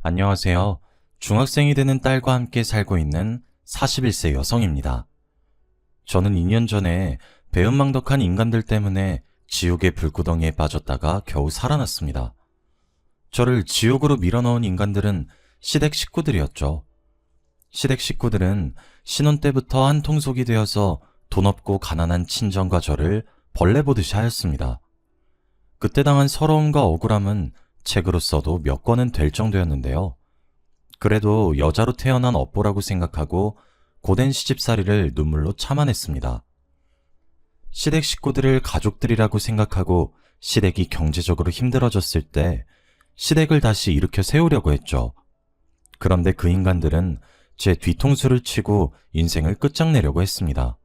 안녕하세요. 중학생이 되는 딸과 함께 살고 있는 41세 여성입니다. 저는 2년 전에 배은망덕한 인간들 때문에 지옥의 불구덩이에 빠졌다가 겨우 살아났습니다. 저를 지옥으로 밀어넣은 인간들은 시댁 식구들이었죠. 시댁 식구들은 신혼 때부터 한 통속이 되어서 돈 없고 가난한 친정과 저를 벌레 보듯이 하였습니다. 그때 당한 서러움과 억울함은 책으로 써도 몇 권은 될 정도였는데요. 그래도 여자로 태어난 업보라고 생각하고 고된 시집살이를 눈물로 참아냈습니다. 시댁 식구들을 가족들이라고 생각하고 시댁이 경제적으로 힘들어졌을 때 시댁을 다시 일으켜 세우려고 했죠. 그런데 그 인간들은 제 뒤통수를 치고 인생을 끝장내려고 했습니다.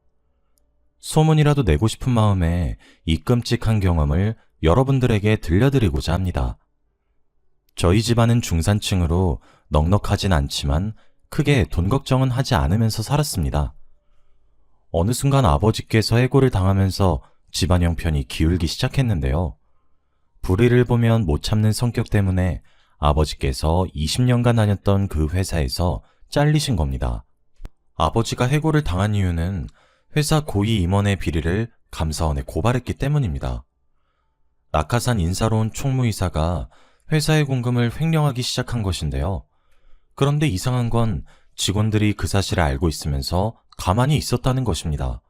소문이라도 내고 싶은 마음에 이 끔찍한 경험을 여러분들에게 들려드리고자 합니다. 저희 집안은 중산층으로 넉넉하진 않지만 크게 돈 걱정은 하지 않으면서 살았습니다. 어느 순간 아버지께서 해고를 당하면서 집안 형편이 기울기 시작했는데요. 불의를 보면 못 참는 성격 때문에 아버지께서 20년간 다녔던 그 회사에서 잘리신 겁니다. 아버지가 해고를 당한 이유는 회사 고위 임원의 비리를 감사원에 고발했기 때문입니다. 낙하산 인사로 온 총무이사가 회사의 공금을 횡령하기 시작한 것인데요. 그런데 이상한 건 직원들이 그 사실을 알고 있으면서 가만히 있었다는 것입니다.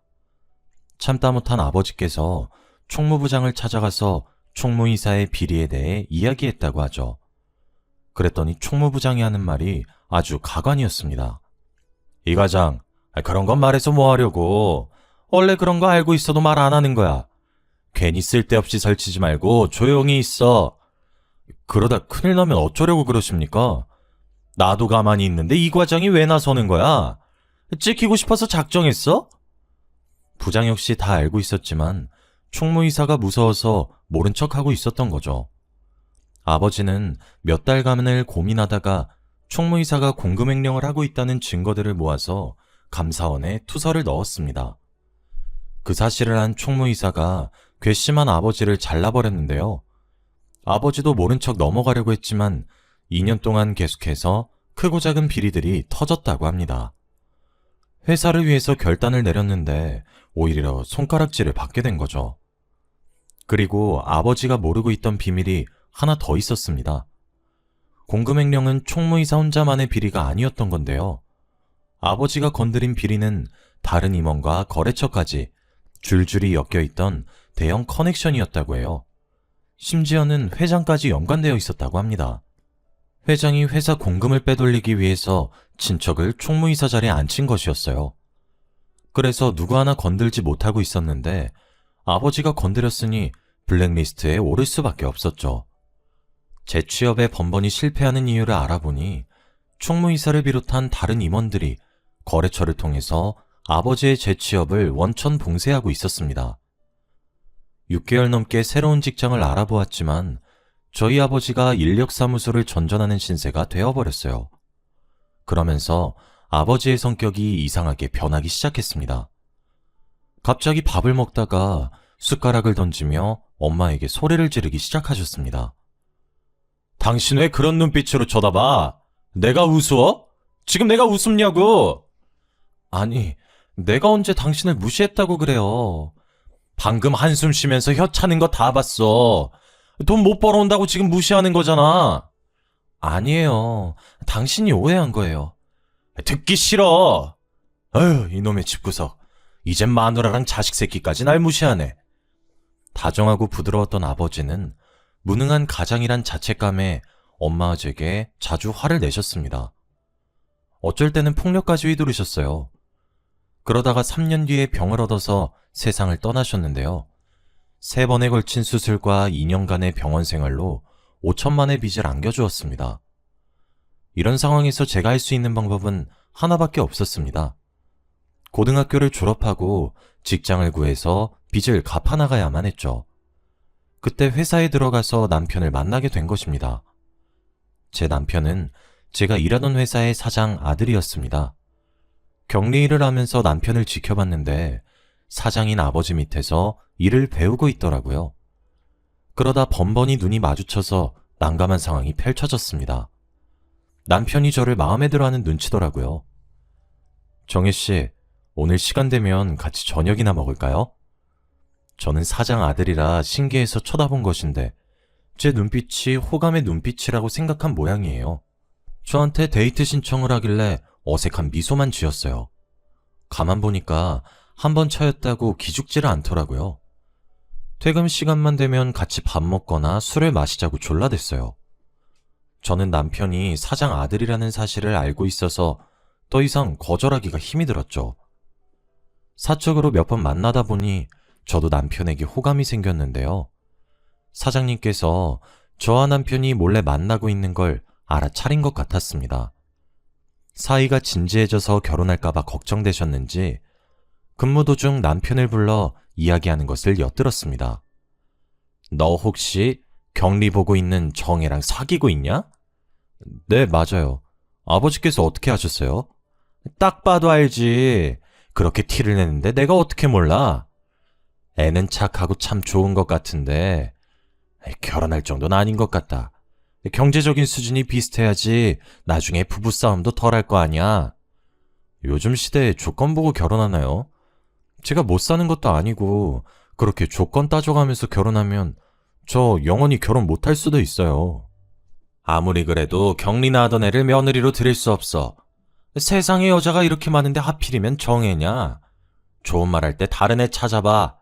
참다 못한 아버지께서 총무부장을 찾아가서 총무이사의 비리에 대해 이야기했다고 하죠. 그랬더니 총무부장이 하는 말이 아주 가관이었습니다. 이 과장, 그런 건 말해서 뭐 하려고. 원래 그런 거 알고 있어도 말 안 하는 거야. 괜히 쓸데없이 설치지 말고 조용히 있어. 그러다 큰일 나면 어쩌려고 그러십니까? 나도 가만히 있는데 이 과장이 왜 나서는 거야? 찍히고 싶어서 작정했어? 부장 역시 다 알고 있었지만 총무이사가 무서워서 모른 척하고 있었던 거죠. 아버지는 몇 달간을 고민하다가 총무이사가 공금횡령을 하고 있다는 증거들을 모아서 감사원에 투서를 넣었습니다. 그 사실을 안 총무이사가 괘씸한 아버지를 잘라버렸는데요. 아버지도 모른 척 넘어가려고 했지만 2년 동안 계속해서 크고 작은 비리들이 터졌다고 합니다. 회사를 위해서 결단을 내렸는데 오히려 손가락질을 받게 된 거죠. 그리고 아버지가 모르고 있던 비밀이 하나 더 있었습니다. 공금횡령은 총무이사 혼자만의 비리가 아니었던 건데요. 아버지가 건드린 비리는 다른 임원과 거래처까지 줄줄이 엮여있던 대형 커넥션이었다고 해요. 심지어는 회장까지 연관되어 있었다고 합니다. 회장이 회사 공금을 빼돌리기 위해서 친척을 총무이사 자리에 앉힌 것이었어요. 그래서 누구 하나 건들지 못하고 있었는데 아버지가 건드렸으니 블랙리스트에 오를 수밖에 없었죠. 재취업에 번번이 실패하는 이유를 알아보니 총무이사를 비롯한 다른 임원들이 거래처를 통해서 아버지의 재취업을 원천 봉쇄하고 있었습니다. 6개월 넘게 새로운 직장을 알아보았지만 저희 아버지가 인력사무소를 전전하는 신세가 되어버렸어요. 그러면서 아버지의 성격이 이상하게 변하기 시작했습니다. 갑자기 밥을 먹다가 숟가락을 던지며 엄마에게 소리를 지르기 시작하셨습니다. 당신 왜 그런 눈빛으로 쳐다봐? 내가 우스워? 지금 내가 웃음냐고? 아니, 내가 언제 당신을 무시했다고 그래요. 방금 한숨 쉬면서 혀 차는 거 다 봤어. 돈 못 벌어온다고 지금 무시하는 거잖아. 아니에요. 당신이 오해한 거예요. 듣기 싫어. 아휴, 이놈의 집구석. 이젠 마누라랑 자식 새끼까지 날 무시하네. 다정하고 부드러웠던 아버지는 무능한 가장이란 자책감에 엄마에게 자주 화를 내셨습니다. 어쩔 때는 폭력까지 휘두르셨어요. 그러다가 3년 뒤에 병을 얻어서 세상을 떠나셨는데요. 3번에 걸친 수술과 2년간의 병원 생활로 5천만의 빚을 안겨주었습니다. 이런 상황에서 제가 할 수 있는 방법은 하나밖에 없었습니다. 고등학교를 졸업하고 직장을 구해서 빚을 갚아나가야만 했죠. 그때 회사에 들어가서 남편을 만나게 된 것입니다. 제 남편은 제가 일하던 회사의 사장 아들이었습니다. 격리 일을 하면서 남편을 지켜봤는데 사장인 아버지 밑에서 일을 배우고 있더라고요. 그러다 번번이 눈이 마주쳐서 난감한 상황이 펼쳐졌습니다. 남편이 저를 마음에 들어하는 눈치더라고요. 정혜 씨, 오늘 시간 되면 같이 저녁이나 먹을까요? 저는 사장 아들이라 신기해서 쳐다본 것인데 제 눈빛이 호감의 눈빛이라고 생각한 모양이에요. 저한테 데이트 신청을 하길래 어색한 미소만 지었어요. 가만 보니까 한 번 차였다고 기죽지를 않더라고요. 퇴근 시간만 되면 같이 밥 먹거나 술을 마시자고 졸라댔어요. 저는 남편이 사장 아들이라는 사실을 알고 있어서 더 이상 거절하기가 힘이 들었죠. 사적으로 몇 번 만나다 보니 저도 남편에게 호감이 생겼는데요. 사장님께서 저와 남편이 몰래 만나고 있는 걸 알아차린 것 같았습니다. 사이가 진지해져서 결혼할까봐 걱정되셨는지 근무 도중 남편을 불러 이야기하는 것을 엿들었습니다. 너 혹시 격리 보고 있는 정혜랑 사귀고 있냐? 네, 맞아요. 아버지께서 어떻게 하셨어요? 딱 봐도 알지. 그렇게 티를 내는데 내가 어떻게 몰라? 애는 착하고 참 좋은 것 같은데 결혼할 정도는 아닌 것 같다. 경제적인 수준이 비슷해야지 나중에 부부싸움도 덜 할 거 아니야. 요즘 시대에 조건 보고 결혼하나요? 제가 못 사는 것도 아니고 그렇게 조건 따져가면서 결혼하면 저 영원히 결혼 못 할 수도 있어요. 아무리 그래도 격리나 하던 애를 며느리로 들일 수 없어. 세상에 여자가 이렇게 많은데 하필이면 정혜냐? 좋은 말 할 때 다른 애 찾아봐.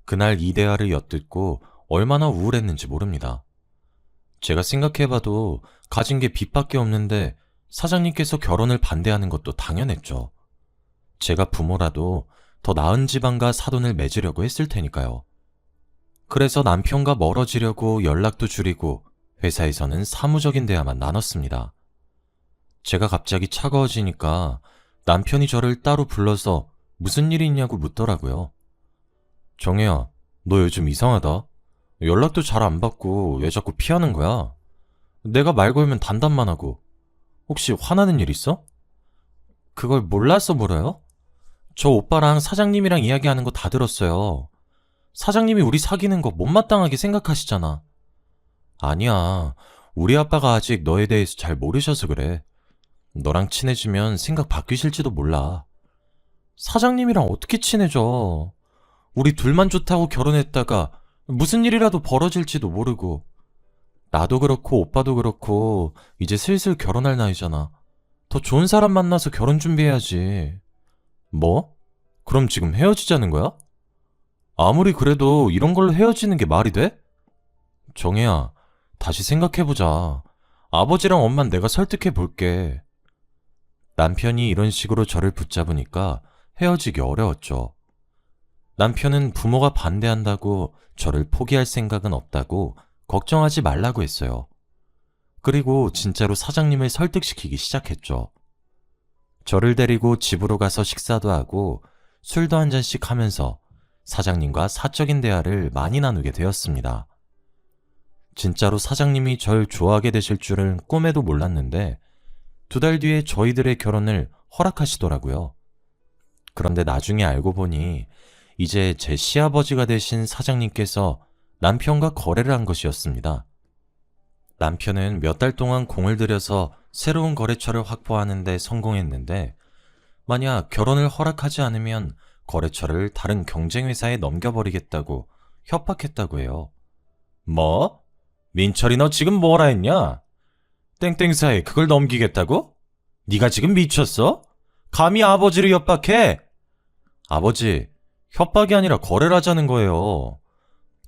그날 이 대화를 엿듣고 얼마나 우울했는지 모릅니다. 제가 생각해봐도 가진 게 빚밖에 없는데 사장님께서 결혼을 반대하는 것도 당연했죠. 제가 부모라도 더 나은 집안과 사돈을 맺으려고 했을 테니까요. 그래서 남편과 멀어지려고 연락도 줄이고 회사에서는 사무적인 대화만 나눴습니다. 제가 갑자기 차가워지니까 남편이 저를 따로 불러서 무슨 일이 있냐고 묻더라고요. 정혜야, 너 요즘 이상하다. 연락도 잘 안 받고 왜 자꾸 피하는 거야? 내가 말 걸면 단답만 하고. 혹시 화나는 일 있어? 그걸 몰라서 물어요? 저 오빠랑 사장님이랑 이야기하는 거 다 들었어요. 사장님이 우리 사귀는 거 못마땅하게 생각하시잖아. 아니야. 우리 아빠가 아직 너에 대해서 잘 모르셔서 그래. 너랑 친해지면 생각 바뀌실지도 몰라. 사장님이랑 어떻게 친해져? 우리 둘만 좋다고 결혼했다가 무슨 일이라도 벌어질지도 모르고. 나도 그렇고 오빠도 그렇고 이제 슬슬 결혼할 나이잖아. 더 좋은 사람 만나서 결혼 준비해야지. 뭐? 그럼 지금 헤어지자는 거야? 아무리 그래도 이런 걸로 헤어지는 게 말이 돼? 정혜야, 다시 생각해보자. 아버지랑 엄만 내가 설득해 볼게. 남편이 이런 식으로 저를 붙잡으니까 헤어지기 어려웠죠. 남편은 부모가 반대한다고 저를 포기할 생각은 없다고 걱정하지 말라고 했어요. 그리고 진짜로 사장님을 설득시키기 시작했죠. 저를 데리고 집으로 가서 식사도 하고 술도 한 잔씩 하면서 사장님과 사적인 대화를 많이 나누게 되었습니다. 진짜로 사장님이 절 좋아하게 되실 줄은 꿈에도 몰랐는데 2달 뒤에 저희들의 결혼을 허락하시더라고요. 그런데 나중에 알고 보니 이제 제 시아버지가 되신 사장님께서 남편과 거래를 한 것이었습니다. 남편은 몇 달 동안 공을 들여서 새로운 거래처를 확보하는 데 성공했는데 만약 결혼을 허락하지 않으면 거래처를 다른 경쟁회사에 넘겨버리겠다고 협박했다고 해요. 뭐? 민철이 너 지금 뭐라 했냐? 땡땡사에 그걸 넘기겠다고? 네가 지금 미쳤어? 감히 아버지를 협박해? 아버지, 협박이 아니라 거래를 하자는 거예요.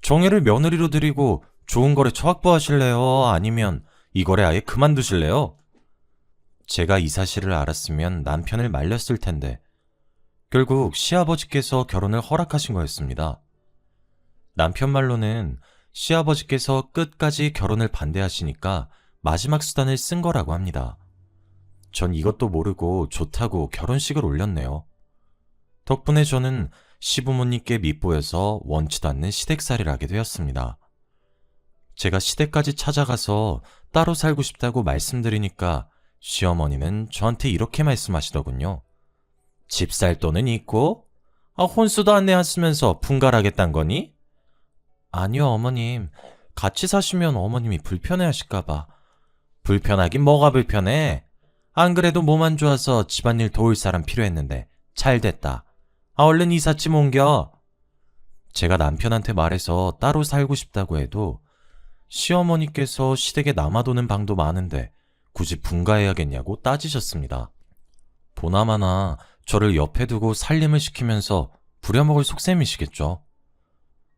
정혜를 며느리로 드리고 좋은 거래처 확보하실래요? 아니면 이 거래 아예 그만두실래요? 제가 이 사실을 알았으면 남편을 말렸을 텐데 결국 시아버지께서 결혼을 허락하신 거였습니다. 남편 말로는 시아버지께서 끝까지 결혼을 반대하시니까 마지막 수단을 쓴 거라고 합니다. 전 이것도 모르고 좋다고 결혼식을 올렸네요. 덕분에 저는 시부모님께 밉보여서 원치도 않는 시댁살이를 하게 되었습니다. 제가 시댁까지 찾아가서 따로 살고 싶다고 말씀드리니까 시어머니는 저한테 이렇게 말씀하시더군요. 집 살 돈은 있고? 혼수도 안 내왔으면서 분갈하겠단 거니? 아니요, 어머님. 같이 사시면 어머님이 불편해하실까봐. 불편하긴 뭐가 불편해? 안 그래도 몸 안 좋아서 집안일 도울 사람 필요했는데 잘 됐다. 얼른 이삿짐 옮겨. 제가 남편한테 말해서 따로 살고 싶다고 해도 시어머니께서 시댁에 남아도는 방도 많은데 굳이 분가해야겠냐고 따지셨습니다. 보나마나 저를 옆에 두고 살림을 시키면서 부려먹을 속셈이시겠죠.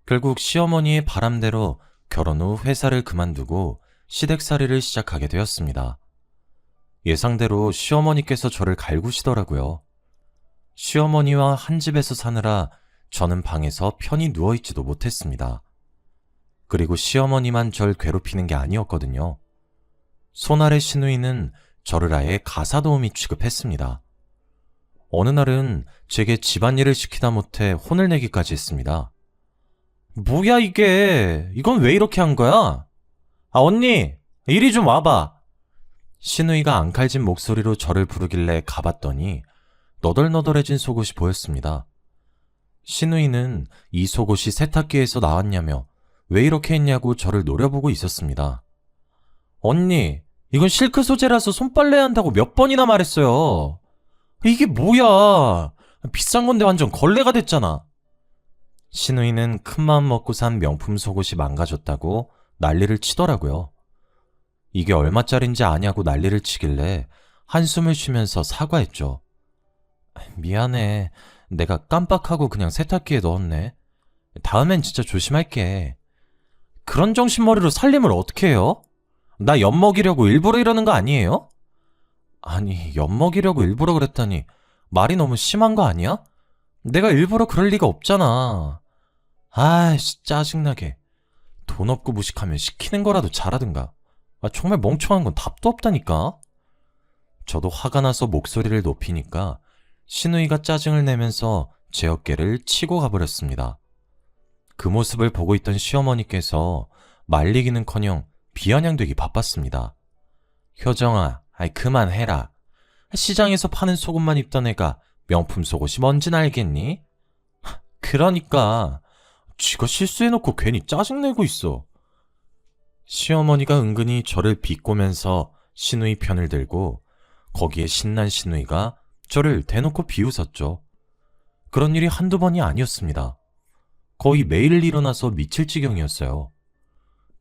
결국 시어머니의 바람대로 결혼 후 회사를 그만두고 시댁살이를 시작하게 되었습니다. 예상대로 시어머니께서 저를 갈구시더라고요. 시어머니와 한 집에서 사느라 저는 방에서 편히 누워있지도 못했습니다. 그리고 시어머니만 절 괴롭히는 게 아니었거든요. 손아래 시누이는 저를 아예 가사도우미 취급했습니다. 어느 날은 제게 집안일을 시키다 못해 혼을 내기까지 했습니다. 뭐야 이게? 이건 왜 이렇게 한 거야? 언니, 이리 좀 와봐. 시누이가 앙칼진 목소리로 저를 부르길래 가봤더니 너덜너덜해진 속옷이 보였습니다. 시누이는 이 속옷이 세탁기에서 나왔냐며 왜 이렇게 했냐고 저를 노려보고 있었습니다. 언니, 이건 실크 소재라서 손빨래 한다고 몇 번이나 말했어요. 이게 뭐야? 비싼 건데 완전 걸레가 됐잖아. 시누이는 큰마음 먹고 산 명품 속옷이 망가졌다고 난리를 치더라고요. 이게 얼마짜린지 아냐고 난리를 치길래 한숨을 쉬면서 사과했죠. 미안해. 내가 깜빡하고 그냥 세탁기에 넣었네. 다음엔 진짜 조심할게. 그런 정신머리로 살림을 어떻게 해요? 나 엿먹이려고 일부러 이러는 거 아니에요? 아니, 엿먹이려고 일부러 그랬다니 말이 너무 심한 거 아니야? 내가 일부러 그럴 리가 없잖아. 아이씨, 짜증나게. 돈 없고 무식하면 시키는 거라도 잘하든가. 정말 멍청한 건 답도 없다니까. 저도 화가 나서 목소리를 높이니까 시누이가 짜증을 내면서 제 어깨를 치고 가버렸습니다. 그 모습을 보고 있던 시어머니께서 말리기는커녕 비아냥되기 바빴습니다. 효정아, 그만해라. 시장에서 파는 속옷만 입던 애가 명품 속옷이 뭔진 알겠니? 그러니까 쥐가 실수해놓고 괜히 짜증내고 있어. 시어머니가 은근히 저를 비꼬면서 시누이 편을 들고 거기에 신난 시누이가 저를 대놓고 비웃었죠. 그런 일이 한두 번이 아니었습니다. 거의 매일 일어나서 미칠 지경이었어요.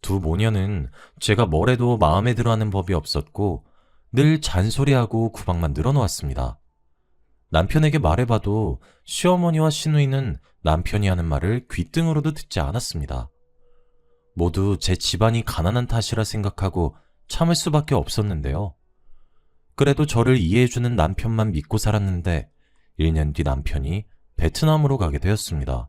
두 모녀는 제가 뭘 해도 마음에 들어하는 법이 없었고 늘 잔소리하고 구박만 늘어놓았습니다. 남편에게 말해봐도 시어머니와 시누이는 남편이 하는 말을 귓등으로도 듣지 않았습니다. 모두 제 집안이 가난한 탓이라 생각하고 참을 수밖에 없었는데요. 그래도 저를 이해해주는 남편만 믿고 살았는데 1년 뒤 남편이 베트남으로 가게 되었습니다.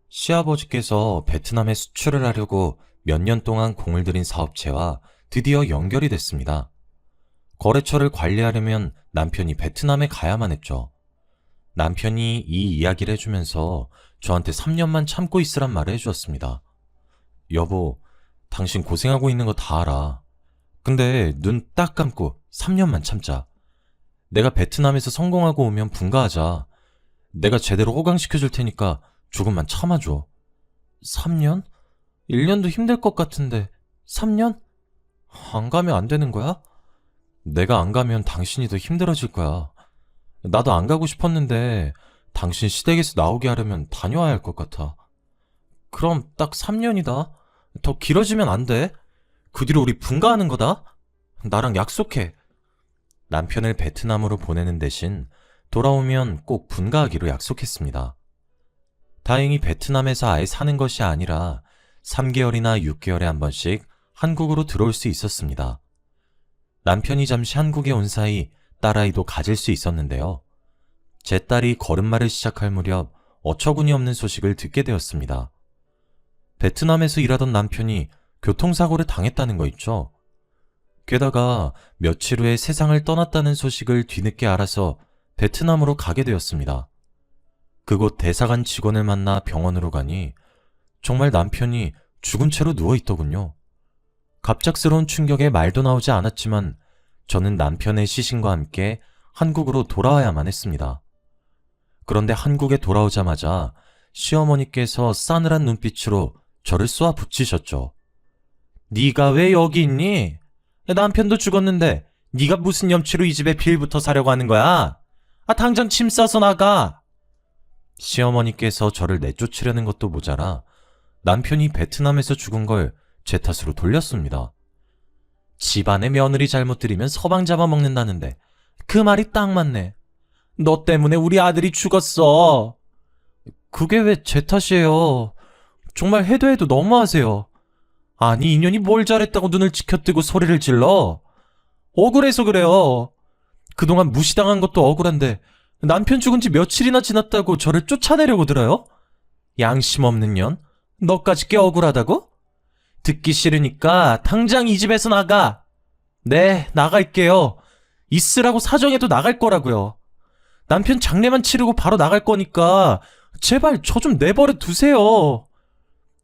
시아버지께서 베트남에 수출을 하려고 몇 년 동안 공을 들인 사업체와 드디어 연결이 됐습니다. 거래처를 관리하려면 남편이 베트남에 가야만 했죠. 남편이 이 이야기를 해주면서 저한테 3년만 참고 있으란 말을 해주었습니다. 여보, 당신 고생하고 있는 거 다 알아. 근데 눈 딱 감고 3년만 참자. 내가 베트남에서 성공하고 오면 분가하자. 내가 제대로 호강시켜줄 테니까 조금만 참아줘. 3년? 1년도 힘들 것 같은데 3년? 안 가면 안 되는 거야? 내가 안 가면 당신이 더 힘들어질 거야. 나도 안 가고 싶었는데 당신 시댁에서 나오게 하려면 다녀와야 할 것 같아. 그럼 딱 3년이다. 더 길어지면 안 돼. 그 뒤로 우리 분가하는 거다. 나랑 약속해. 남편을 베트남으로 보내는 대신 돌아오면 꼭 분가하기로 약속했습니다. 다행히 베트남에서 아예 사는 것이 아니라 3개월이나 6개월에 한 번씩 한국으로 들어올 수 있었습니다. 남편이 잠시 한국에 온 사이 딸아이도 가질 수 있었는데요. 제 딸이 걸음마를 시작할 무렵 어처구니 없는 소식을 듣게 되었습니다. 베트남에서 일하던 남편이 교통사고를 당했다는 거 있죠. 게다가 며칠 후에 세상을 떠났다는 소식을 뒤늦게 알아서 베트남으로 가게 되었습니다. 그곳 대사관 직원을 만나 병원으로 가니 정말 남편이 죽은 채로 누워있더군요. 갑작스러운 충격에 말도 나오지 않았지만 저는 남편의 시신과 함께 한국으로 돌아와야만 했습니다. 그런데 한국에 돌아오자마자 시어머니께서 싸늘한 눈빛으로 저를 쏘아 붙이셨죠. 네가 왜 여기 있니? 남편도 죽었는데 네가 무슨 염치로 이 집에 빌부터 사려고 하는 거야? 당장 짐 싸서 나가. 시어머니께서 저를 내쫓으려는 것도 모자라 남편이 베트남에서 죽은 걸 제 탓으로 돌렸습니다. 집안의 며느리 잘못 들이면 서방 잡아먹는다는데 그 말이 딱 맞네. 너 때문에 우리 아들이 죽었어. 그게 왜 제 탓이에요? 정말 해도 해도 너무하세요. 아니 인연이 뭘 잘했다고 눈을 치켜뜨고 소리를 질러? 억울해서 그래요. 그동안 무시당한 것도 억울한데 남편 죽은 지 며칠이나 지났다고 저를 쫓아내려고 들어요? 양심 없는 년? 너까지 꽤 억울하다고? 듣기 싫으니까 당장 이 집에서 나가. 네, 나갈게요. 있으라고 사정해도 나갈 거라고요. 남편 장례만 치르고 바로 나갈 거니까 제발 저 좀 내버려 두세요.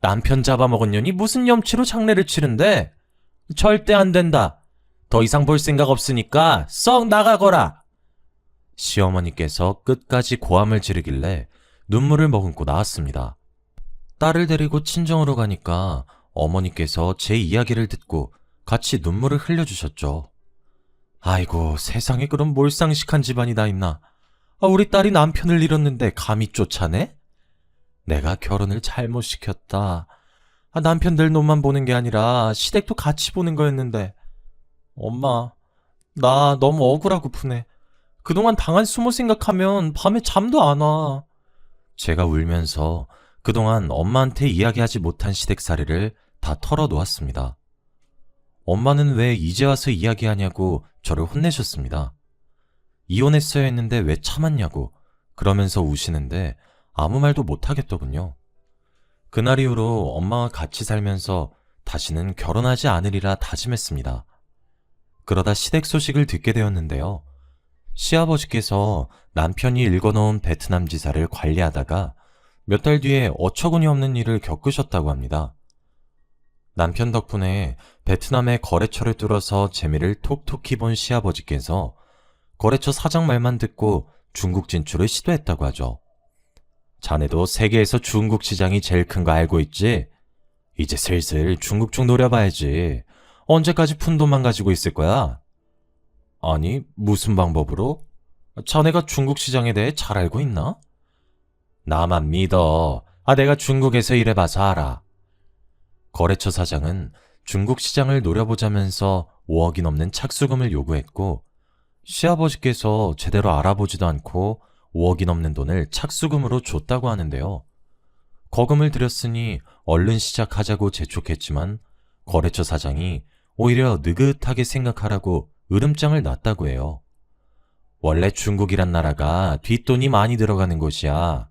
남편 잡아먹은 년이 무슨 염치로 장례를 치른대? 절대 안 된다. 더 이상 볼 생각 없으니까 썩 나가거라. 시어머니께서 끝까지 고함을 지르길래 눈물을 머금고 나왔습니다. 딸을 데리고 친정으로 가니까 어머니께서 제 이야기를 듣고 같이 눈물을 흘려주셨죠. 아이고, 세상에 그런 몰상식한 집안이 다 있나. 우리 딸이 남편을 잃었는데 감히 쫓아내? 내가 결혼을 잘못 시켰다. 남편 될 놈만 보는 게 아니라 시댁도 같이 보는 거였는데. 엄마, 나 너무 억울하고프네. 그동안 당한 수모 생각하면 밤에 잠도 안 와. 제가 울면서 그동안 엄마한테 이야기하지 못한 시댁살이를 다 털어놓았습니다. 엄마는 왜 이제 와서 이야기하냐고 저를 혼내셨습니다. 이혼했어야 했는데 왜 참았냐고 그러면서 우시는데 아무 말도 못하겠더군요. 그날 이후로 엄마와 같이 살면서 다시는 결혼하지 않으리라 다짐했습니다. 그러다 시댁 소식을 듣게 되었는데요. 시아버지께서 남편이 읽어놓은 베트남 지사를 관리하다가 몇 달 뒤에 어처구니 없는 일을 겪으셨다고 합니다. 남편 덕분에 베트남의 거래처를 뚫어서 재미를 톡톡히 본 시아버지께서 거래처 사장 말만 듣고 중국 진출을 시도했다고 하죠. 자네도 세계에서 중국 시장이 제일 큰 거 알고 있지? 이제 슬슬 중국 쪽 노려봐야지. 언제까지 푼돈만 가지고 있을 거야? 아니, 무슨 방법으로? 자네가 중국 시장에 대해 잘 알고 있나? 나만 믿어. 내가 중국에서 일해봐서 알아. 거래처 사장은 중국 시장을 노려보자면서 5억이 넘는 착수금을 요구했고 시아버지께서 제대로 알아보지도 않고 5억이 넘는 돈을 착수금으로 줬다고 하는데요. 거금을 들였으니 얼른 시작하자고 재촉했지만 거래처 사장이 오히려 느긋하게 생각하라고 으름장을 놨다고 해요. 원래 중국이란 나라가 뒷돈이 많이 들어가는 곳이야.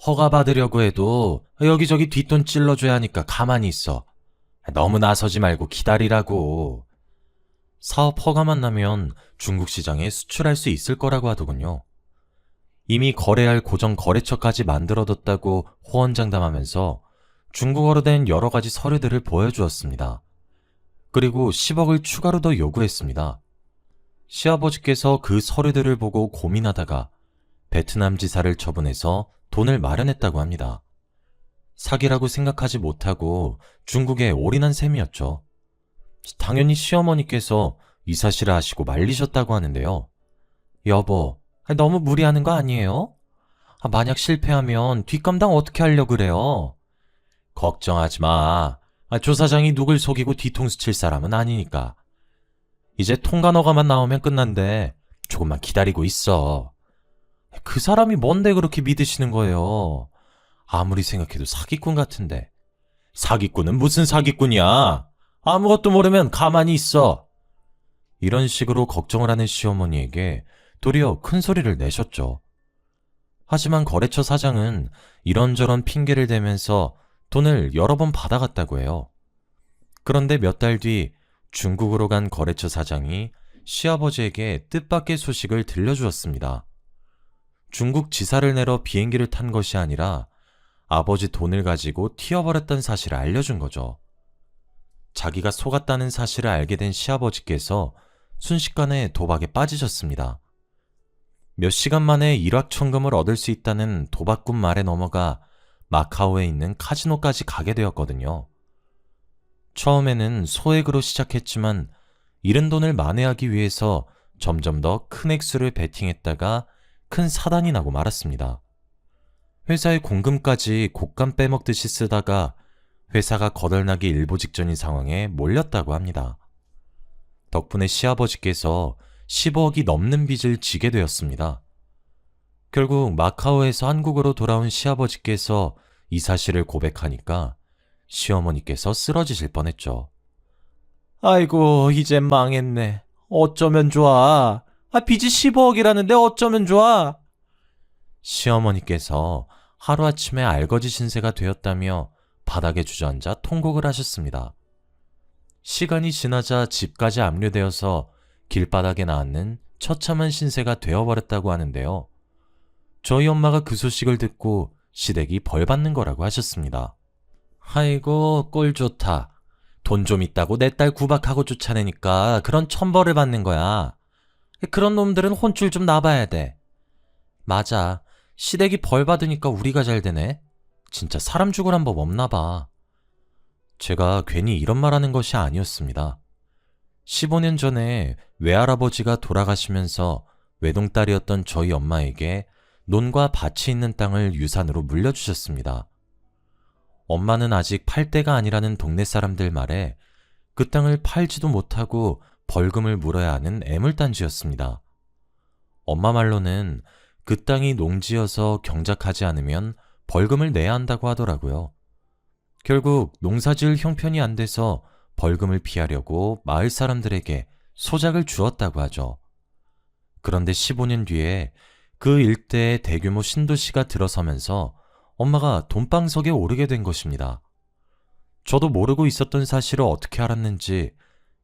허가 받으려고 해도 여기저기 뒷돈 찔러줘야 하니까 가만히 있어. 너무 나서지 말고 기다리라고. 사업 허가만 나면 중국 시장에 수출할 수 있을 거라고 하더군요. 이미 거래할 고정 거래처까지 만들어뒀다고 호언장담하면서 중국어로 된 여러 가지 서류들을 보여주었습니다. 그리고 10억을 추가로 더 요구했습니다. 시아버지께서 그 서류들을 보고 고민하다가 베트남 지사를 처분해서 돈을 마련했다고 합니다. 사기라고 생각하지 못하고 중국에 올인한 셈이었죠. 당연히 시어머니께서 이 사실을 아시고 말리셨다고 하는데요. 여보, 너무 무리하는 거 아니에요? 만약 실패하면 뒷감당 어떻게 하려고 그래요? 걱정하지 마. 조 사장이 누굴 속이고 뒤통수 칠 사람은 아니니까. 이제 통관허가만 나오면 끝난대. 조금만 기다리고 있어. 그 사람이 뭔데 그렇게 믿으시는 거예요? 아무리 생각해도 사기꾼 같은데. 사기꾼은 무슨 사기꾼이야? 아무것도 모르면 가만히 있어. 이런 식으로 걱정을 하는 시어머니에게 도리어 큰 소리를 내셨죠. 하지만 거래처 사장은 이런저런 핑계를 대면서 돈을 여러 번 받아갔다고 해요. 그런데 몇 달 뒤 중국으로 간 거래처 사장이 시아버지에게 뜻밖의 소식을 들려주었습니다. 중국 지사를 내러 비행기를 탄 것이 아니라 아버지 돈을 가지고 튀어버렸다는 사실을 알려준 거죠. 자기가 속았다는 사실을 알게 된 시아버지께서 순식간에 도박에 빠지셨습니다. 몇 시간 만에 일확천금을 얻을 수 있다는 도박꾼 말에 넘어가 마카오에 있는 카지노까지 가게 되었거든요. 처음에는 소액으로 시작했지만 잃은 돈을 만회하기 위해서 점점 더 큰 액수를 베팅했다가 큰 사단이 나고 말았습니다. 회사의 공금까지 곶감 빼먹듯이 쓰다가 회사가 거덜나기 일보 직전인 상황에 몰렸다고 합니다. 덕분에 시아버지께서 15억이 넘는 빚을 지게 되었습니다. 결국 마카오에서 한국으로 돌아온 시아버지께서 이 사실을 고백하니까 시어머니께서 쓰러지실 뻔했죠. 아이고, 이젠 망했네. 어쩌면 좋아. 빚이 15억이라는데 어쩌면 좋아. 시어머니께서 하루아침에 알거지 신세가 되었다며 바닥에 주저앉아 통곡을 하셨습니다. 시간이 지나자 집까지 압류되어서 길바닥에 나앉는 처참한 신세가 되어버렸다고 하는데요. 저희 엄마가 그 소식을 듣고 시댁이 벌 받는 거라고 하셨습니다. 아이고, 꼴 좋다. 돈 좀 있다고 내 딸 구박하고 쫓아내니까 그런 천벌을 받는 거야. 그런 놈들은 혼쭐 좀 나봐야 돼. 맞아. 시댁이 벌 받으니까 우리가 잘 되네. 진짜 사람 죽으란 법 없나 봐. 제가 괜히 이런 말 하는 것이 아니었습니다. 15년 전에 외할아버지가 돌아가시면서 외동딸이었던 저희 엄마에게 논과 밭이 있는 땅을 유산으로 물려주셨습니다. 엄마는 아직 팔 때가 아니라는 동네 사람들 말에 그 땅을 팔지도 못하고 벌금을 물어야 하는 애물단지였습니다. 엄마 말로는 그 땅이 농지여서 경작하지 않으면 벌금을 내야 한다고 하더라고요. 결국 농사지을 형편이 안 돼서 벌금을 피하려고 마을 사람들에게 소작을 주었다고 하죠. 그런데 15년 뒤에 그 일대에 대규모 신도시가 들어서면서 엄마가 돈방석에 오르게 된 것입니다. 저도 모르고 있었던 사실을 어떻게 알았는지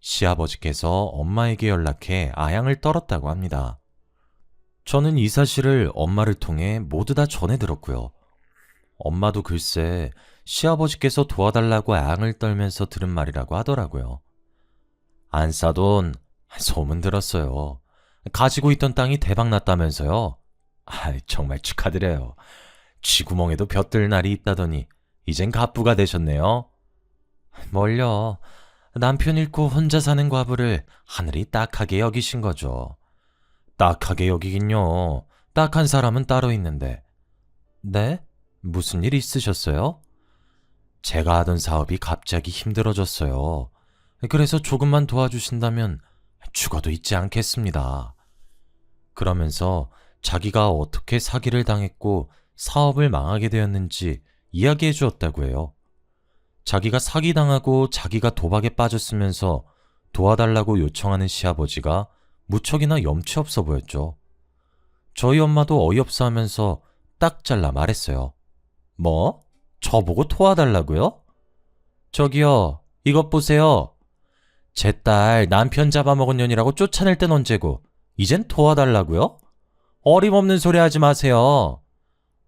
시아버지께서 엄마에게 연락해 아양을 떨었다고 합니다. 저는 이 사실을 엄마를 통해 모두 다 전해 들었고요. 엄마도 글쎄 시아버지께서 도와달라고 아양을 떨면서 들은 말이라고 하더라고요. 안싸돈 소문 들었어요. 가지고 있던 땅이 대박났다면서요. 정말 축하드려요. 쥐구멍에도 벼뜰 날이 있다더니 이젠 갑부가 되셨네요. 뭘요. 남편 잃고 혼자 사는 과부를 하늘이 딱하게 여기신 거죠. 딱하게 여기긴요. 딱한 사람은 따로 있는데. 네? 무슨 일 있으셨어요? 제가 하던 사업이 갑자기 힘들어졌어요. 그래서 조금만 도와주신다면 죽어도 잊지 않겠습니다. 그러면서 자기가 어떻게 사기를 당했고 사업을 망하게 되었는지 이야기해 주었다고 해요. 자기가 사기당하고 자기가 도박에 빠졌으면서 도와달라고 요청하는 시아버지가 무척이나 염치 없어 보였죠. 저희 엄마도 어이없어 하면서 딱 잘라 말했어요. 뭐? 저보고 도와달라고요? 저기요, 이것 보세요. 제 딸 남편 잡아먹은 년이라고 쫓아낼 땐 언제고 이젠 도와달라고요? 어림없는 소리 하지 마세요.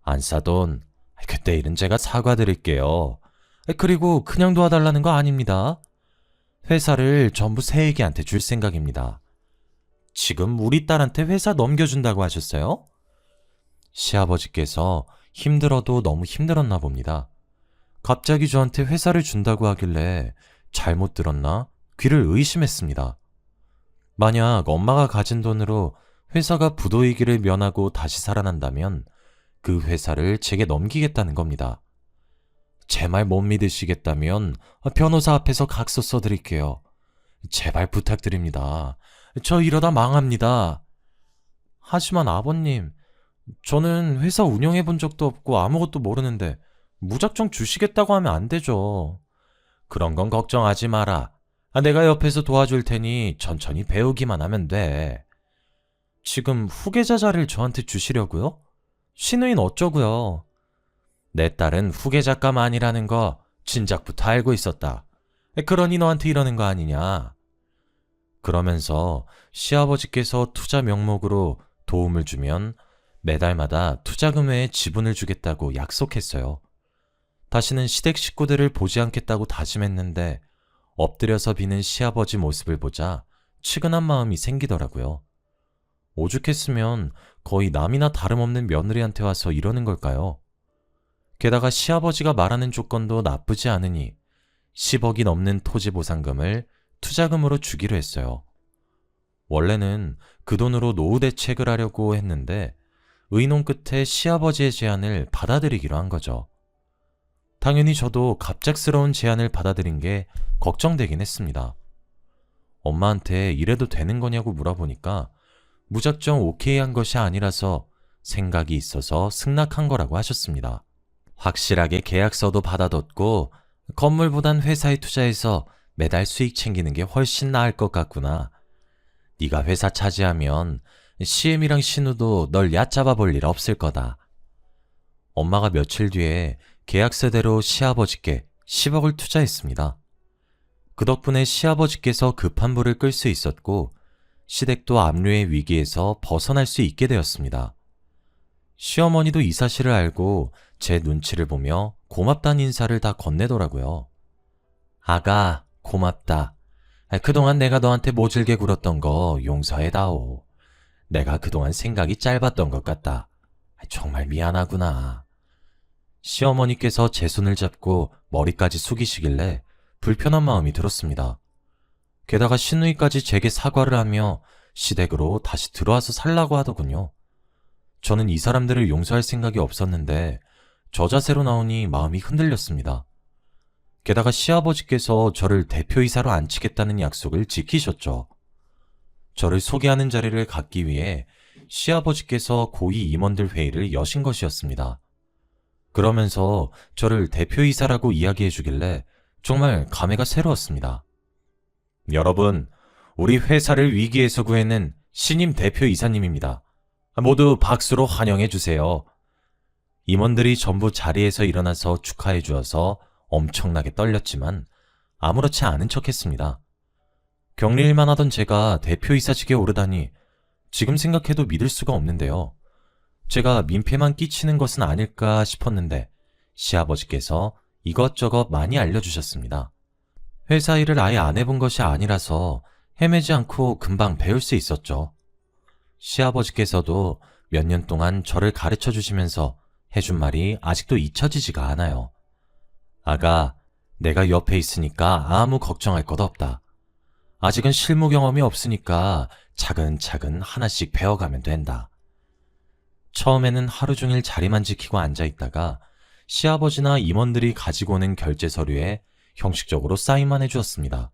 안싸돈, 그때 일은 제가 사과드릴게요. 그리고 그냥 도와달라는 거 아닙니다. 회사를 전부 새애기한테 줄 생각입니다. 지금 우리 딸한테 회사 넘겨준다고 하셨어요? 시아버지께서 힘들어도 너무 힘들었나 봅니다. 갑자기 저한테 회사를 준다고 하길래 잘못 들었나 귀를 의심했습니다. 만약 엄마가 가진 돈으로 회사가 부도이기를 면하고 다시 살아난다면 그 회사를 제게 넘기겠다는 겁니다. 제 말 못 믿으시겠다면 변호사 앞에서 각서 써드릴게요. 제발 부탁드립니다. 저 이러다 망합니다. 하지만 아버님, 저는 회사 운영해 본 적도 없고 아무것도 모르는데 무작정 주시겠다고 하면 안 되죠. 그런 건 걱정하지 마라. 내가 옆에서 도와줄 테니 천천히 배우기만 하면 돼. 지금 후계자 자리를 저한테 주시려고요? 신우인 어쩌고요? 내 딸은 후계자감 아니라는 거 진작부터 알고 있었다. 그러니 너한테 이러는 거 아니냐? 그러면서 시아버지께서 투자 명목으로 도움을 주면 매달마다 투자금 외에 지분을 주겠다고 약속했어요. 다시는 시댁 식구들을 보지 않겠다고 다짐했는데 엎드려서 비는 시아버지 모습을 보자 측은한 마음이 생기더라고요. 오죽했으면 거의 남이나 다름없는 며느리한테 와서 이러는 걸까요? 게다가 시아버지가 말하는 조건도 나쁘지 않으니 10억이 넘는 토지 보상금을 투자금으로 주기로 했어요. 원래는 그 돈으로 노후 대책을 하려고 했는데 의논 끝에 시아버지의 제안을 받아들이기로 한 거죠. 당연히 저도 갑작스러운 제안을 받아들인 게 걱정되긴 했습니다. 엄마한테 이래도 되는 거냐고 물어보니까 무작정 오케이 한 것이 아니라서 생각이 있어서 승낙한 거라고 하셨습니다. 확실하게 계약서도 받아뒀고 건물보단 회사에 투자해서 매달 수익 챙기는 게 훨씬 나을 것 같구나. 네가 회사 차지하면 CM이랑 신우도 널 얕잡아 볼 일 없을 거다. 엄마가 며칠 뒤에 계약서대로 시아버지께 10억을 투자했습니다. 그 덕분에 시아버지께서 급한 불을 끌 수 있었고 시댁도 압류의 위기에서 벗어날 수 있게 되었습니다. 시어머니도 이 사실을 알고 제 눈치를 보며 고맙다는 인사를 다 건네더라고요. 아가, 고맙다. 그동안 내가 너한테 모질게 굴었던 거 용서해다오. 내가 그동안 생각이 짧았던 것 같다. 정말 미안하구나. 시어머니께서 제 손을 잡고 머리까지 숙이시길래 불편한 마음이 들었습니다. 게다가 시누이까지 제게 사과를 하며 시댁으로 다시 들어와서 살라고 하더군요. 저는 이 사람들을 용서할 생각이 없었는데 저 자세로 나오니 마음이 흔들렸습니다. 게다가 시아버지께서 저를 대표이사로 앉히겠다는 약속을 지키셨죠. 저를 소개하는 자리를 갖기 위해 시아버지께서 고위 임원들 회의를 여신 것이었습니다. 그러면서 저를 대표이사라고 이야기해 주길래 정말 감회가 새로웠습니다. 여러분, 우리 회사를 위기에서 구해낸 신임 대표이사님입니다. 모두 박수로 환영해 주세요. 임원들이 전부 자리에서 일어나서 축하해 주어서 엄청나게 떨렸지만 아무렇지 않은 척했습니다. 격리일만 하던 제가 대표이사직에 오르다니 지금 생각해도 믿을 수가 없는데요. 제가 민폐만 끼치는 것은 아닐까 싶었는데 시아버지께서 이것저것 많이 알려주셨습니다. 회사 일을 아예 안 해본 것이 아니라서 헤매지 않고 금방 배울 수 있었죠. 시아버지께서도 몇 년 동안 저를 가르쳐 주시면서 해준 말이 아직도 잊혀지지가 않아요. 아가, 내가 옆에 있으니까 아무 걱정할 것 없다. 아직은 실무 경험이 없으니까 차근차근 하나씩 배워가면 된다. 처음에는 하루 종일 자리만 지키고 앉아있다가 시아버지나 임원들이 가지고 오는 결제 서류에 형식적으로 사인만 해주었습니다.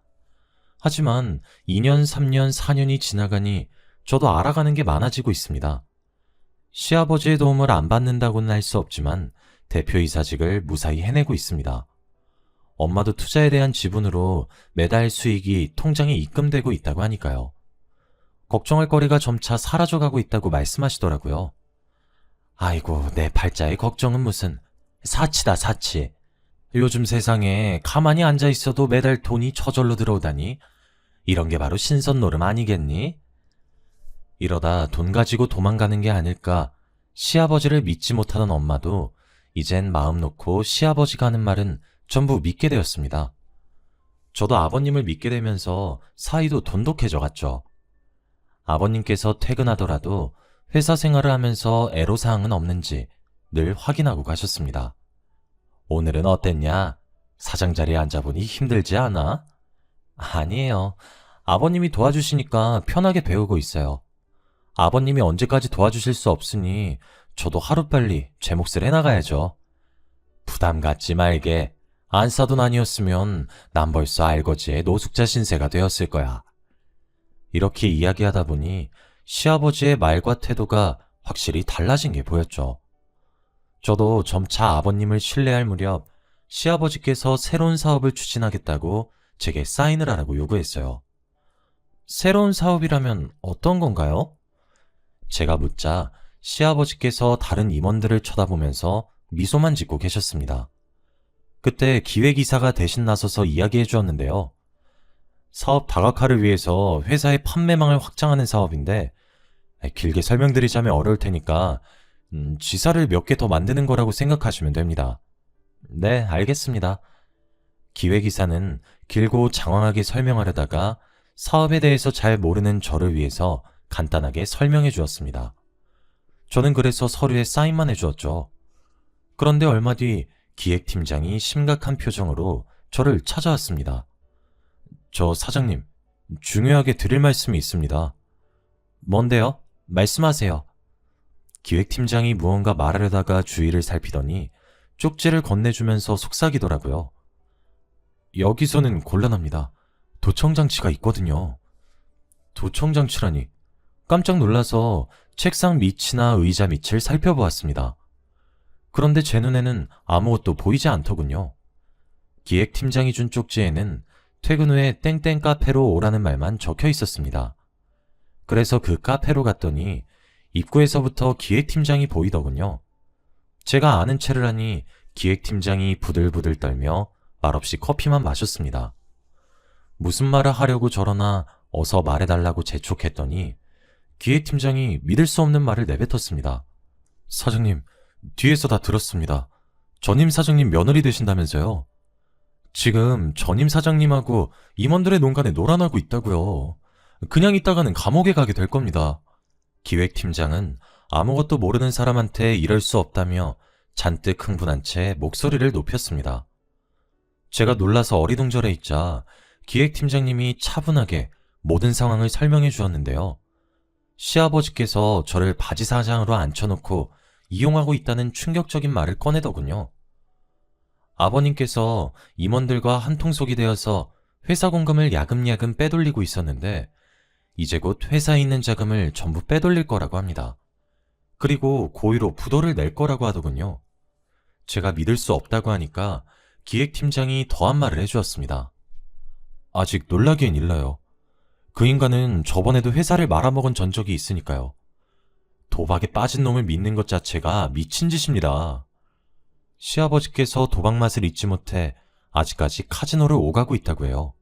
하지만 2년, 3년, 4년이 지나가니 저도 알아가는 게 많아지고 있습니다. 시아버지의 도움을 안 받는다고는 할 수 없지만 대표이사직을 무사히 해내고 있습니다. 엄마도 투자에 대한 지분으로 매달 수익이 통장에 입금되고 있다고 하니까요. 걱정할 거리가 점차 사라져가고 있다고 말씀하시더라고요. 아이고, 내 팔자의 걱정은 무슨 사치다, 사치. 요즘 세상에 가만히 앉아있어도 매달 돈이 저절로 들어오다니 이런 게 바로 신선노름 아니겠니? 이러다 돈 가지고 도망가는 게 아닐까. 시아버지를 믿지 못하던 엄마도 이젠 마음 놓고 시아버지가 하는 말은 전부 믿게 되었습니다. 저도 아버님을 믿게 되면서 사이도 돈독해져 갔죠. 아버님께서 퇴근하더라도 회사 생활을 하면서 애로사항은 없는지 늘 확인하고 가셨습니다. 오늘은 어땠냐? 사장 자리에 앉아보니 힘들지 않아? 아니에요. 아버님이 도와주시니까 편하게 배우고 있어요. 아버님이 언제까지 도와주실 수 없으니 저도 하루빨리 제 몫을 해나가야죠. 부담 갖지 말게. 안 사돈 아니었으면 난 벌써 알거지에 노숙자 신세가 되었을 거야. 이렇게 이야기하다 보니 시아버지의 말과 태도가 확실히 달라진 게 보였죠. 저도 점차 아버님을 신뢰할 무렵 시아버지께서 새로운 사업을 추진하겠다고 제게 사인을 하라고 요구했어요. 새로운 사업이라면 어떤 건가요? 제가 묻자 시아버지께서 다른 임원들을 쳐다보면서 미소만 짓고 계셨습니다. 그때 기획이사가 대신 나서서 이야기해 주었는데요. 사업 다각화를 위해서 회사의 판매망을 확장하는 사업인데 길게 설명드리자면 어려울 테니까 지사를 몇 개 더 만드는 거라고 생각하시면 됩니다. 네, 알겠습니다. 기획이사는 길고 장황하게 설명하려다가 사업에 대해서 잘 모르는 저를 위해서 간단하게 설명해 주었습니다. 저는 그래서 서류에 사인만 해주었죠. 그런데 얼마 뒤 기획팀장이 심각한 표정으로 저를 찾아왔습니다. 저 사장님, 중요하게 드릴 말씀이 있습니다. 뭔데요? 말씀하세요. 기획팀장이 무언가 말하려다가 주위를 살피더니 쪽지를 건네주면서 속삭이더라고요. 여기서는 곤란합니다. 도청장치가 있거든요. 도청장치라니. 깜짝 놀라서 책상 밑이나 의자 밑을 살펴보았습니다. 그런데 제 눈에는 아무것도 보이지 않더군요. 기획팀장이 준 쪽지에는 퇴근 후에 땡땡 카페로 오라는 말만 적혀 있었습니다. 그래서 그 카페로 갔더니 입구에서부터 기획팀장이 보이더군요. 제가 아는 체를 하니 기획팀장이 부들부들 떨며 말없이 커피만 마셨습니다. 무슨 말을 하려고 저러나 어서 말해달라고 재촉했더니 기획팀장이 믿을 수 없는 말을 내뱉었습니다. 사장님, 뒤에서 다 들었습니다. 전임 사장님 며느리 되신다면서요? 지금 전임 사장님하고 임원들의 농간에 놀아나고 있다고요. 그냥 있다가는 감옥에 가게 될 겁니다. 기획팀장은 아무것도 모르는 사람한테 이럴 수 없다며 잔뜩 흥분한 채 목소리를 높였습니다. 제가 놀라서 어리둥절해 있자 기획팀장님이 차분하게 모든 상황을 설명해 주었는데요. 시아버지께서 저를 바지 사장으로 앉혀놓고 이용하고 있다는 충격적인 말을 꺼내더군요. 아버님께서 임원들과 한통속이 되어서 회사 공금을 야금야금 빼돌리고 있었는데 이제 곧 회사에 있는 자금을 전부 빼돌릴 거라고 합니다. 그리고 고의로 부도를 낼 거라고 하더군요. 제가 믿을 수 없다고 하니까 기획팀장이 더한 말을 해주었습니다. 아직 놀라기엔 일러요. 그 인간은 저번에도 회사를 말아먹은 전적이 있으니까요. 도박에 빠진 놈을 믿는 것 자체가 미친 짓입니다. 시아버지께서 도박 맛을 잊지 못해 아직까지 카지노를 오가고 있다고 해요.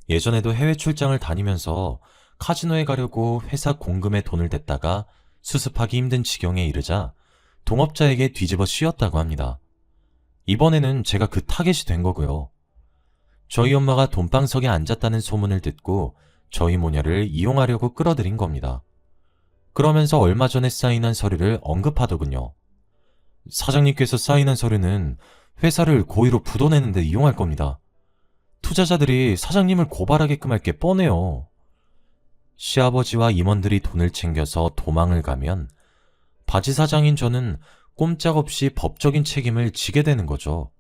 예전에도 해외 출장을 다니면서 카지노에 가려고 회사 공금에 돈을 댔다가 수습하기 힘든 지경에 이르자 동업자에게 뒤집어 씌웠다고 합니다. 이번에는 제가 그 타겟이 된 거고요. 저희 엄마가 돈방석에 앉았다는 소문을 듣고 저희 모녀를 이용하려고 끌어들인 겁니다. 그러면서 얼마 전에 사인한 서류를 언급하더군요. 사장님께서 사인한 서류는 회사를 고의로 부도내는 데 이용할 겁니다. 투자자들이 사장님을 고발하게끔 할 게 뻔해요. 시아버지와 임원들이 돈을 챙겨서 도망을 가면 바지 사장인 저는 꼼짝없이 법적인 책임을 지게 되는 거죠.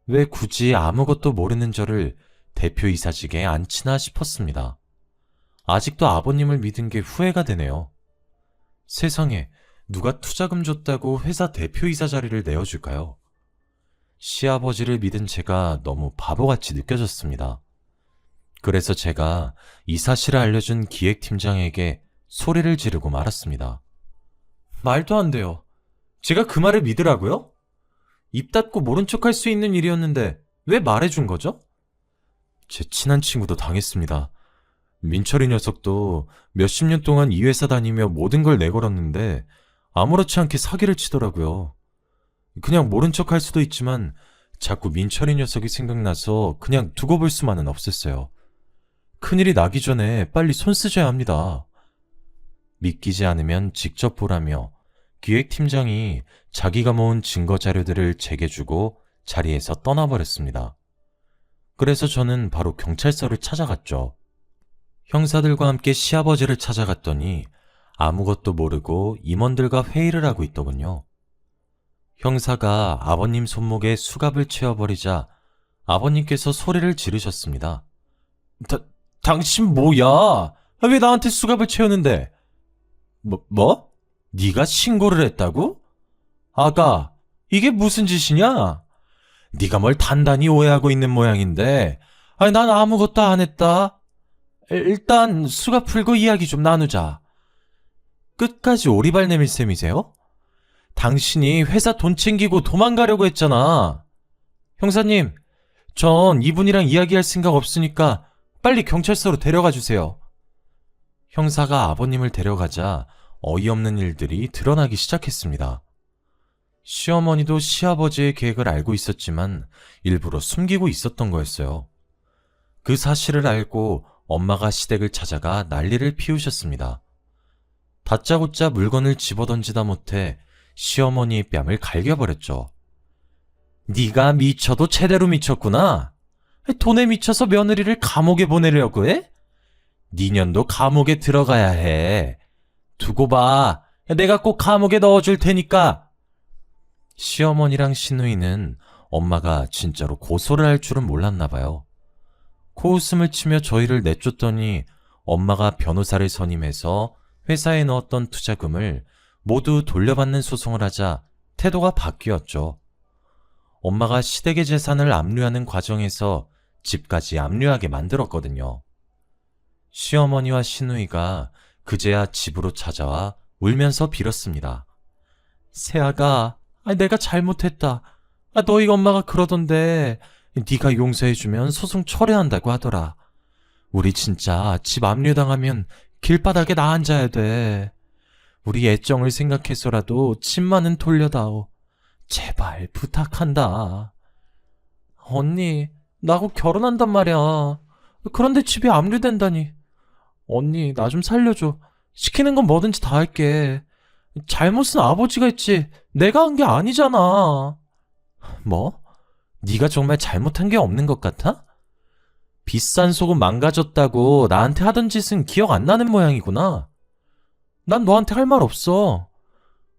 왜 굳이 아무것도 모르는 저를 대표이사직에 앉히나 싶었습니다. 아직도 아버님을 믿은 게 후회가 되네요. 세상에 누가 투자금 줬다고 회사 대표이사 자리를 내어줄까요? 시아버지를 믿은 제가 너무 바보같이 느껴졌습니다. 그래서 제가 이 사실을 알려준 기획팀장에게 소리를 지르고 말았습니다. 말도 안 돼요. 제가 그 말을 믿으라고요? 입 닫고 모른 척할 수 있는 일이었는데 왜 말해준 거죠? 제 친한 친구도 당했습니다. 민철이 녀석도 몇십 년 동안 이 회사 다니며 모든 걸 내걸었는데 아무렇지 않게 사기를 치더라고요. 그냥 모른 척 할 수도 있지만 자꾸 민철이 녀석이 생각나서 그냥 두고 볼 수만은 없었어요. 큰일이 나기 전에 빨리 손 쓰셔야 합니다. 믿기지 않으면 직접 보라며 기획팀장이 자기가 모은 증거 자료들을 제게 주고 자리에서 떠나버렸습니다. 그래서 저는 바로 경찰서를 찾아갔죠. 형사들과 함께 시아버지를 찾아갔더니 아무것도 모르고 임원들과 회의를 하고 있더군요. 형사가 아버님 손목에 수갑을 채워버리자 아버님께서 소리를 지르셨습니다. 당신 뭐야? 왜 나한테 수갑을 채우는데? 뭐? 네가 신고를 했다고? 아가, 이게 무슨 짓이냐? 네가 뭘 단단히 오해하고 있는 모양인데 난 아무것도 안 했다. 일단 수갑 풀고 이야기 좀 나누자. 끝까지 오리발 내밀 셈이세요? 당신이 회사 돈 챙기고 도망가려고 했잖아. 형사님, 전 이분이랑 이야기할 생각 없으니까 빨리 경찰서로 데려가 주세요. 형사가 아버님을 데려가자 어이없는 일들이 드러나기 시작했습니다. 시어머니도 시아버지의 계획을 알고 있었지만 일부러 숨기고 있었던 거였어요. 그 사실을 알고 엄마가 시댁을 찾아가 난리를 피우셨습니다. 다짜고짜 물건을 집어던지다 못해 시어머니의 뺨을 갈겨버렸죠. 네가 미쳐도 제대로 미쳤구나. 돈에 미쳐서 며느리를 감옥에 보내려고 해? 니년도 감옥에 들어가야 해. 두고 봐. 내가 꼭 감옥에 넣어줄 테니까. 시어머니랑 시누이는 엄마가 진짜로 고소를 할 줄은 몰랐나 봐요. 코웃음을 치며 저희를 내쫓더니 엄마가 변호사를 선임해서 회사에 넣었던 투자금을 모두 돌려받는 소송을 하자 태도가 바뀌었죠. 엄마가 시댁의 재산을 압류하는 과정에서 집까지 압류하게 만들었거든요. 시어머니와 시누이가 그제야 집으로 찾아와 울면서 빌었습니다. 새아가, 내가 잘못했다. 너희 엄마가 그러던데 네가 용서해주면 소송 철회한다고 하더라. 우리 진짜 집 압류당하면 길바닥에 나 앉아야 돼. 우리 애정을 생각해서라도 집만은 돌려다오. 제발 부탁한다. 언니, 나하고 결혼한단 말이야. 그런데 집이 압류된다니. 언니, 나 좀 살려줘. 시키는 건 뭐든지 다 할게. 잘못은 아버지가 했지 내가 한 게 아니잖아. 뭐? 네가 정말 잘못한 게 없는 것 같아? 비싼 소금 망가졌다고 나한테 하던 짓은 기억 안 나는 모양이구나. 난 너한테 할 말 없어.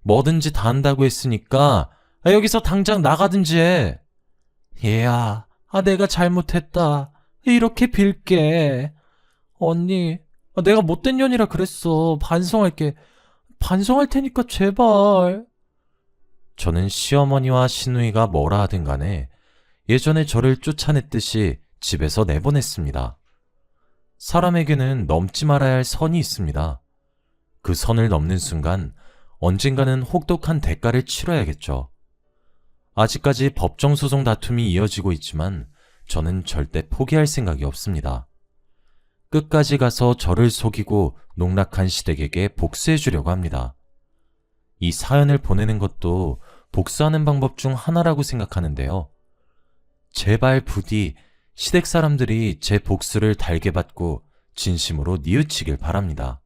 뭐든지 다 한다고 했으니까 여기서 당장 나가든지 해. 얘야, 내가 잘못했다. 이렇게 빌게. 언니, 내가 못된 년이라 그랬어. 반성할게. 반성할 테니까 제발. 저는 시어머니와 시누이가 뭐라 하든 간에 예전에 저를 쫓아냈듯이 집에서 내보냈습니다. 사람에게는 넘지 말아야 할 선이 있습니다. 그 선을 넘는 순간 언젠가는 혹독한 대가를 치러야겠죠. 아직까지 법정소송 다툼이 이어지고 있지만 저는 절대 포기할 생각이 없습니다. 끝까지 가서 저를 속이고 농락한 시댁에게 복수해 주려고 합니다. 이 사연을 보내는 것도 복수하는 방법 중 하나라고 생각하는데요. 제발 부디 시댁 사람들이 제 복수를 달게 받고 진심으로 뉘우치길 바랍니다.